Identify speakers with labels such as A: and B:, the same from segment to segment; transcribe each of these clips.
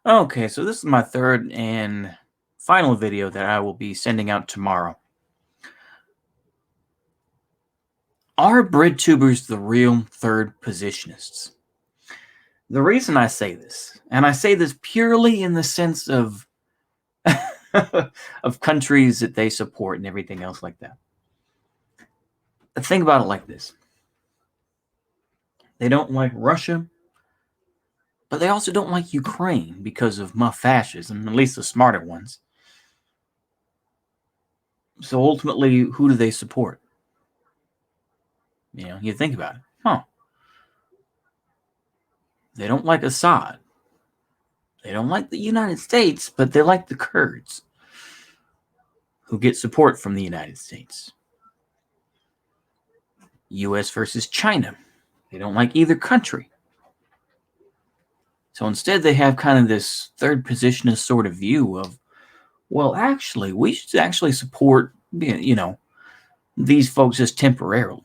A: Okay, so this is my third and final video that I will be sending out tomorrow. Are Breadtubers the real third positionists? The reason I say this, and I say this purely in the sense of of countries that they support and everything else like that. Think about it like this. They don't like Russia, but they also don't like Ukraine because of fascism, at least the smarter ones. So ultimately, who do they support? You think about it. They don't like Assad. They don't like the United States, but they like the Kurds, who get support from the United States. US versus China. They don't like either country. So instead, they have kind of this third positionist sort of view of, well, actually, we should actually support, these folks just temporarily,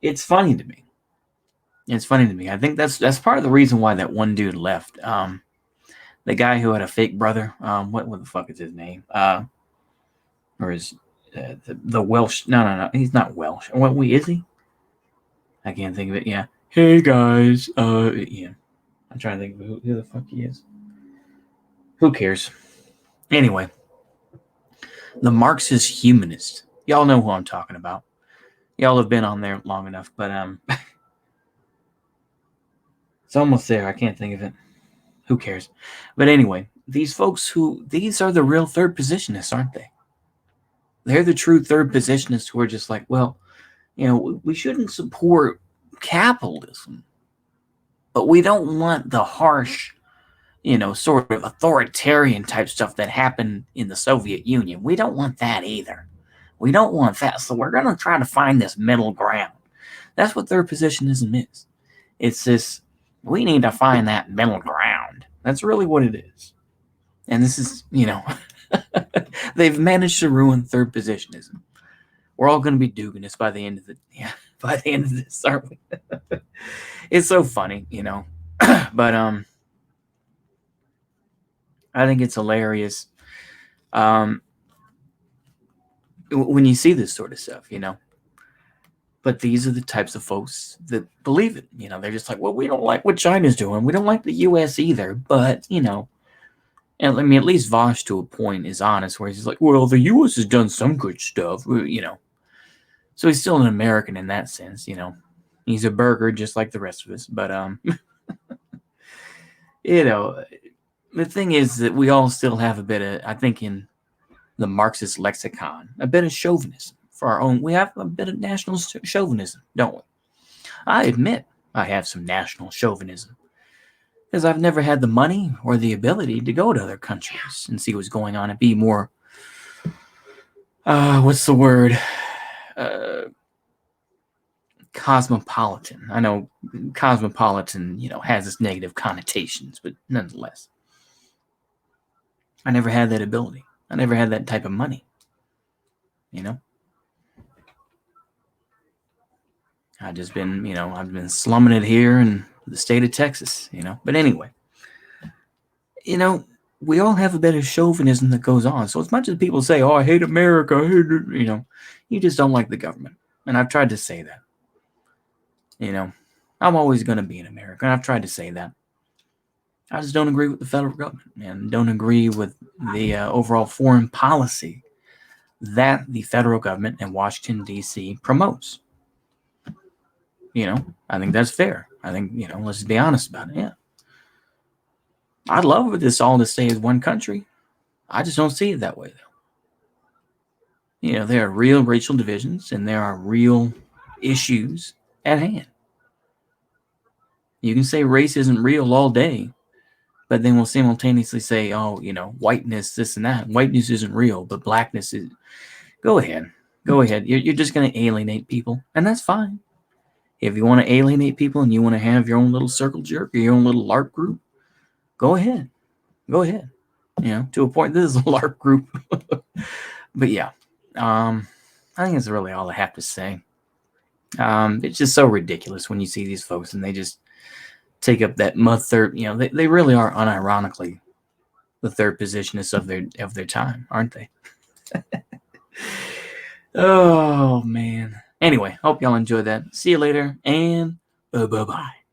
A: It's funny to me. It's funny to me. I think that's part of the reason why that one dude left. The guy who had a fake brother. What the fuck is his name? Or is the Welsh? No. He's not Welsh. What? Is he? I can't think of it. Yeah. Hey guys. Yeah. I'm trying to think of who the fuck he is. Who cares? Anyway, the Marxist humanist. Y'all know who I'm talking about. Y'all have been on there long enough, but it's almost there. I can't think of it. Who cares? But anyway, these are the real third positionists, aren't they? They're the true third positionists who are just like, well, we shouldn't support capitalism, but we don't want the harsh, sort of authoritarian type stuff that happened in the Soviet Union. We don't want that either. We don't want that. So we're going to try to find this middle ground. That's what third positionism is. It's this, we need to find that middle ground. That's really what it is. And this is, they've managed to ruin third positionism. We're all going to be Duganists by the end of this, aren't we? It's so funny, but I think it's hilarious when you see this sort of stuff, But these are the types of folks that believe it. They're just like, well, we don't like what China's doing. We don't like the U.S. either. But, and I mean, at least Vosh to a point is honest, where he's like, well, the U.S. has done some good stuff, So he's still an American in that sense, He's a burger just like the rest of us. But, the thing is that we all still have a bit of, I think, in the Marxist lexicon, a bit of chauvinism for our own. We have a bit of national chauvinism, don't we? I admit I have some national chauvinism because I've never had the money or the ability to go to other countries and see what's going on and be more, what's the word? Cosmopolitan. I know cosmopolitan, has its negative connotations, but nonetheless, I never had that ability. I never had that type of money, I've just been, I've been slumming it here in the state of Texas, But anyway, we all have a bit of chauvinism that goes on. So as much as people say, oh, I hate America, I hate it, you just don't like the government. And I've tried to say that. I'm always going to be an American. I've tried to say that. I just don't agree with the federal government and don't agree with the overall foreign policy that the federal government in Washington, D.C. promotes. I think that's fair. I think, let's be honest about it. Yeah. I'd love for this all to stay as one country. I just don't see it that way, though. There are real racial divisions and there are real issues at hand. You can say race isn't real all day, but then we'll simultaneously say, oh, whiteness, this and that. Whiteness isn't real, but blackness is. Go ahead. You're just going to alienate people, and that's fine. If you want to alienate people and you want to have your own little circle jerk or your own little LARP group, go ahead. To a point, this is a LARP group. But yeah, I think that's really all I have to say. It's just so ridiculous when you see these folks and they just take up that third. They really are unironically the third positionists of their time, aren't they? Oh man. Anyway, hope y'all enjoyed that. See you later, and bye bye.